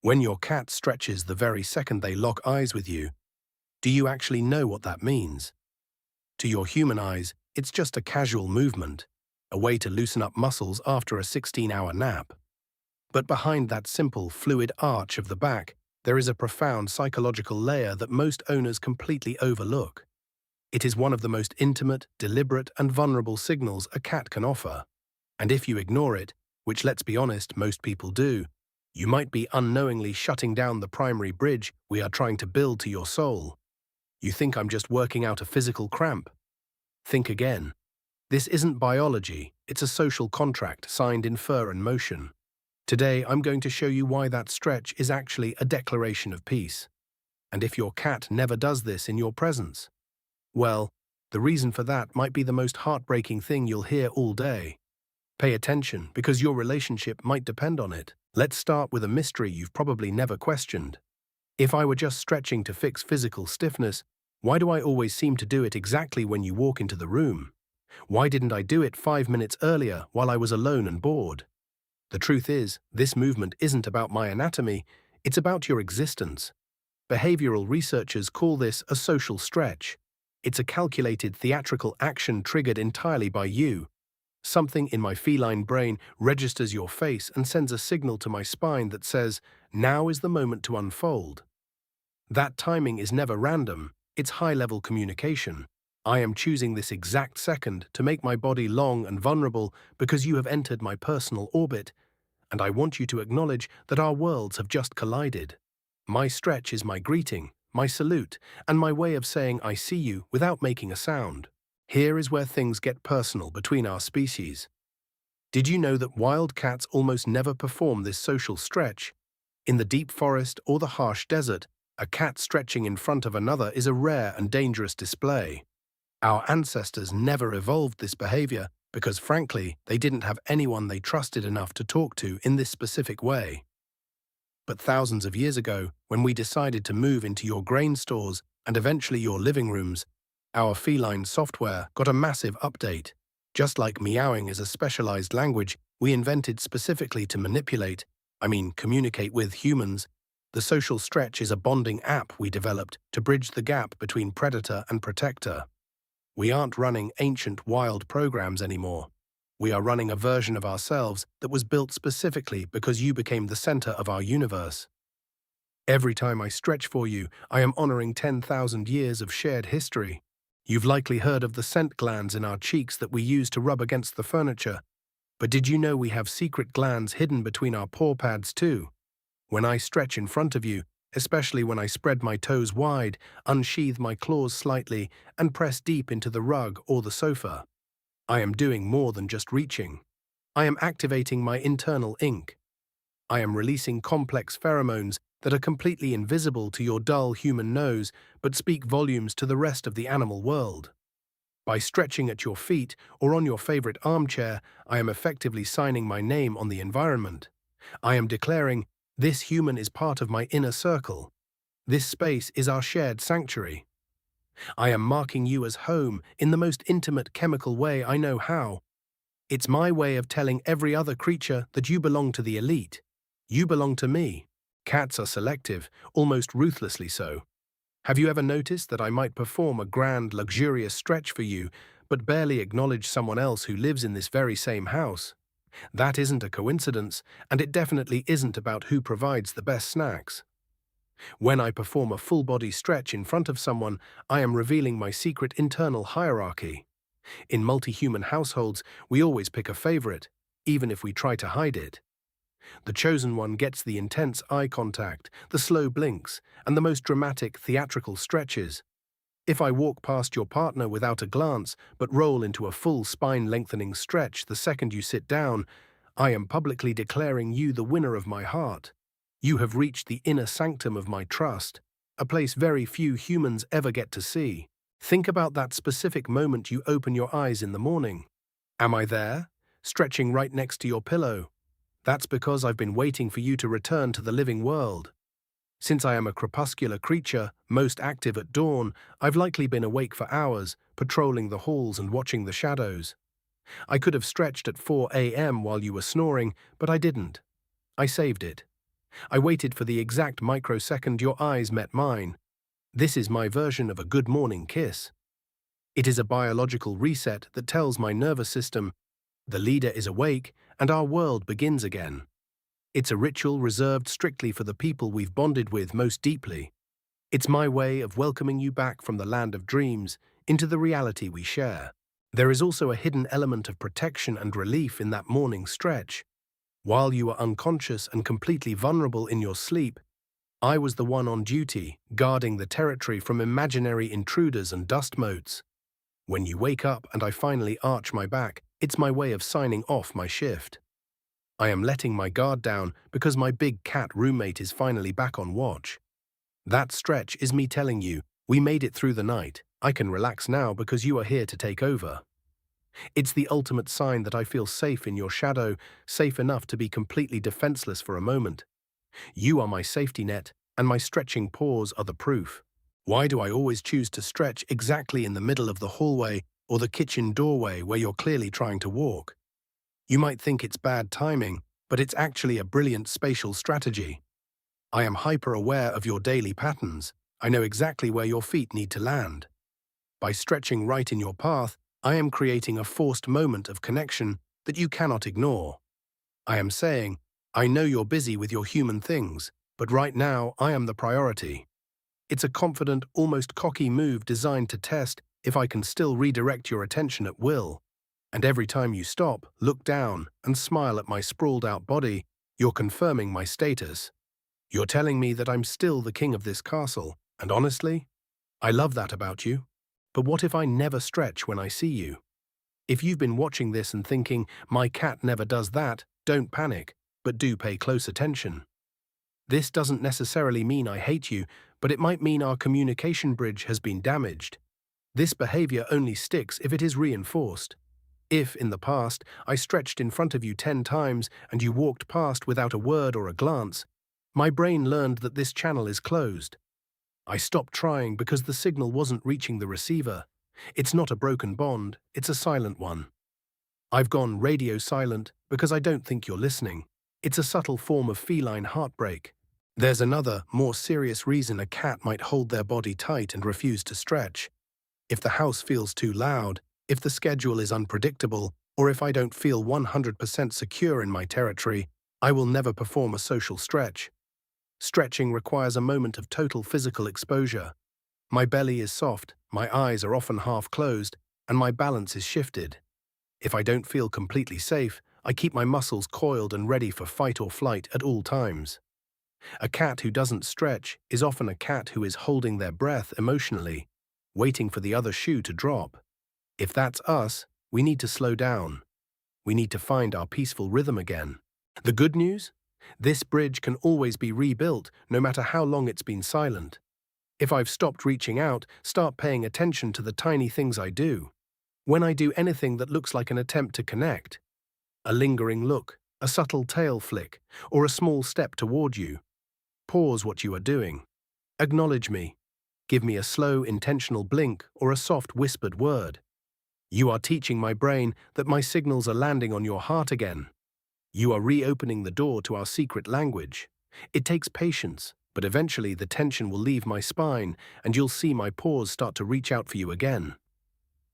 When your cat stretches the very second they lock eyes with you, do you actually know what that means? To your human eyes, it's just a casual movement, a way to loosen up muscles after a 16-hour nap. But behind that simple, fluid arch of the back, there is a profound psychological layer that most owners completely overlook. It is one of the most intimate, deliberate, and vulnerable signals a cat can offer. And if you ignore it, which let's be honest, most people do, you might be unknowingly shutting down the primary bridge we are trying to build to your soul. You think I'm just working out a physical cramp? Think again. This isn't biology, it's a social contract signed in fur and motion. Today, I'm going to show you why that stretch is actually a declaration of peace. And if your cat never does this in your presence, well, the reason for that might be the most heartbreaking thing you'll hear all day. Pay attention, because your relationship might depend on it. Let's start with a mystery you've probably never questioned. If I were just stretching to fix physical stiffness, why do I always seem to do it exactly when you walk into the room? Why didn't I do it 5 minutes earlier while I was alone and bored? The truth is, this movement isn't about my anatomy, it's about your existence. Behavioral researchers call this a social stretch. It's a calculated theatrical action triggered entirely by you. Something in my feline brain registers your face and sends a signal to my spine that says, now is the moment to unfold. That timing is never random, it's high-level communication. I am choosing this exact second to make my body long and vulnerable because you have entered my personal orbit, and I want you to acknowledge that our worlds have just collided. My stretch is my greeting, my salute, and my way of saying I see you without making a sound. Here is where things get personal between our species. Did you know that wild cats almost never perform this social stretch? In the deep forest or the harsh desert, a cat stretching in front of another is a rare and dangerous display. Our ancestors never evolved this behavior because, frankly, they didn't have anyone they trusted enough to talk to in this specific way. But thousands of years ago, when we decided to move into your grain stores and eventually your living rooms, our feline software got a massive update. Just like meowing is a specialized language we invented specifically to communicate with humans, the social stretch is a bonding app we developed to bridge the gap between predator and protector. We aren't running ancient wild programs anymore. We are running a version of ourselves that was built specifically because you became the center of our universe. Every time I stretch for you, I am honoring 10,000 years of shared history. You've likely heard of the scent glands in our cheeks that we use to rub against the furniture. But did you know we have secret glands hidden between our paw pads too? When I stretch in front of you, especially when I spread my toes wide, unsheathe my claws slightly, and press deep into the rug or the sofa, I am doing more than just reaching. I am activating my internal ink. I am releasing complex pheromones that are completely invisible to your dull human nose but speak volumes to the rest of the animal world. By stretching at your feet or on your favorite armchair, I am effectively signing my name on the environment. I am declaring, this human is part of my inner circle. This space is our shared sanctuary. I am marking you as home in the most intimate chemical way I know how. It's my way of telling every other creature that you belong to the elite. You belong to me. Cats are selective, almost ruthlessly so. Have you ever noticed that I might perform a grand, luxurious stretch for you, but barely acknowledge someone else who lives in this very same house? That isn't a coincidence, and it definitely isn't about who provides the best snacks. When I perform a full-body stretch in front of someone, I am revealing my secret internal hierarchy. In multi-human households, we always pick a favorite, even if we try to hide it. The chosen one gets the intense eye contact, the slow blinks, and the most dramatic theatrical stretches. If I walk past your partner without a glance, but roll into a full spine-lengthening stretch the second you sit down, I am publicly declaring you the winner of my heart. You have reached the inner sanctum of my trust, a place very few humans ever get to see. Think about that specific moment you open your eyes in the morning. Am I there? Stretching right next to your pillow. That's because I've been waiting for you to return to the living world. Since I am a crepuscular creature, most active at dawn, I've likely been awake for hours, patrolling the halls and watching the shadows. I could have stretched at 4 a.m. while you were snoring, but I didn't. I saved it. I waited for the exact microsecond your eyes met mine. This is my version of a good morning kiss. It is a biological reset that tells my nervous system, the leader is awake and our world begins again. It's a ritual reserved strictly for the people we've bonded with most deeply. It's my way of welcoming you back from the land of dreams into the reality we share. There is also a hidden element of protection and relief in that morning stretch. While you were unconscious and completely vulnerable in your sleep, I was the one on duty, guarding the territory from imaginary intruders and dust motes. When you wake up and I finally arch my back, it's my way of signing off my shift. I am letting my guard down because my big cat roommate is finally back on watch. That stretch is me telling you, we made it through the night. I can relax now because you are here to take over. It's the ultimate sign that I feel safe in your shadow, safe enough to be completely defenseless for a moment. You are my safety net, and my stretching paws are the proof. Why do I always choose to stretch exactly in the middle of the hallway or the kitchen doorway where you're clearly trying to walk? You might think it's bad timing, but it's actually a brilliant spatial strategy. I am hyper-aware of your daily patterns. I know exactly where your feet need to land. By stretching right in your path, I am creating a forced moment of connection that you cannot ignore. I am saying, I know you're busy with your human things, but right now I am the priority. It's a confident, almost cocky move designed to test if I can still redirect your attention at will. And every time you stop, look down, and smile at my sprawled-out body, you're confirming my status. You're telling me that I'm still the king of this castle, and honestly, I love that about you. But what if I never stretch when I see you? If you've been watching this and thinking, my cat never does that, don't panic, but do pay close attention. This doesn't necessarily mean I hate you, but it might mean our communication bridge has been damaged. This behavior only sticks if it is reinforced. If, in the past, I stretched in front of you 10 times and you walked past without a word or a glance, my brain learned that this channel is closed. I stopped trying because the signal wasn't reaching the receiver. It's not a broken bond, it's a silent one. I've gone radio silent because I don't think you're listening. It's a subtle form of feline heartbreak. There's another, more serious reason a cat might hold their body tight and refuse to stretch. If the house feels too loud, if the schedule is unpredictable, or if I don't feel 100% secure in my territory, I will never perform a social stretch. Stretching requires a moment of total physical exposure. My belly is soft, my eyes are often half closed, and my balance is shifted. If I don't feel completely safe, I keep my muscles coiled and ready for fight or flight at all times. A cat who doesn't stretch is often a cat who is holding their breath emotionally, waiting for the other shoe to drop. If that's us, we need to slow down. We need to find our peaceful rhythm again. The good news? This bridge can always be rebuilt, no matter how long it's been silent. If I've stopped reaching out, start paying attention to the tiny things I do. When I do anything that looks like an attempt to connect, a lingering look, a subtle tail flick, or a small step toward you, pause what you are doing. Acknowledge me. Give me a slow, intentional blink or a soft, whispered word. You are teaching my brain that my signals are landing on your heart again. You are reopening the door to our secret language. It takes patience, but eventually the tension will leave my spine and you'll see my paws start to reach out for you again.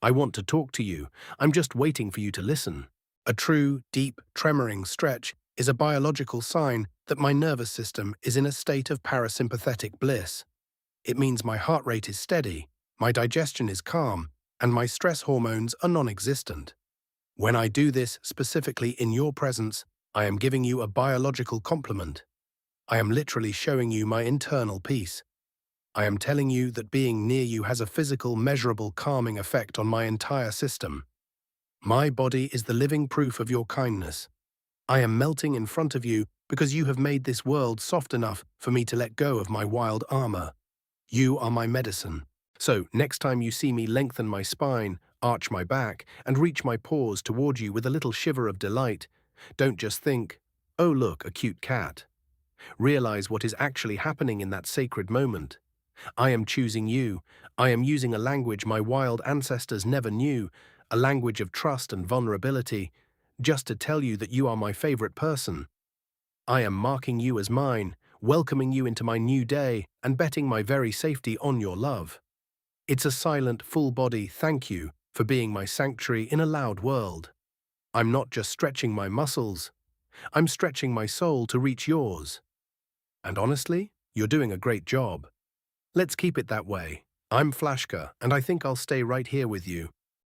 I want to talk to you. I'm just waiting for you to listen. A true, deep, tremoring stretch is a biological sign that my nervous system is in a state of parasympathetic bliss. It means my heart rate is steady, my digestion is calm, and my stress hormones are non-existent. When I do this specifically in your presence, I am giving you a biological compliment. I am literally showing you my internal peace. I am telling you that being near you has a physical, measurable calming effect on my entire system. My body is the living proof of your kindness. I am melting in front of you because you have made this world soft enough for me to let go of my wild armor. You are my medicine. So, next time you see me lengthen my spine, arch my back, and reach my paws toward you with a little shiver of delight, don't just think, oh look, a cute cat. Realize what is actually happening in that sacred moment. I am choosing you. I am using a language my wild ancestors never knew, a language of trust and vulnerability, just to tell you that you are my favorite person. I am marking you as mine, welcoming you into my new day, and betting my very safety on your love. It's a silent, full-body thank you for being my sanctuary in a loud world. I'm not just stretching my muscles, I'm stretching my soul to reach yours. And honestly, you're doing a great job. Let's keep it that way. I'm Flashka, and I think I'll stay right here with you,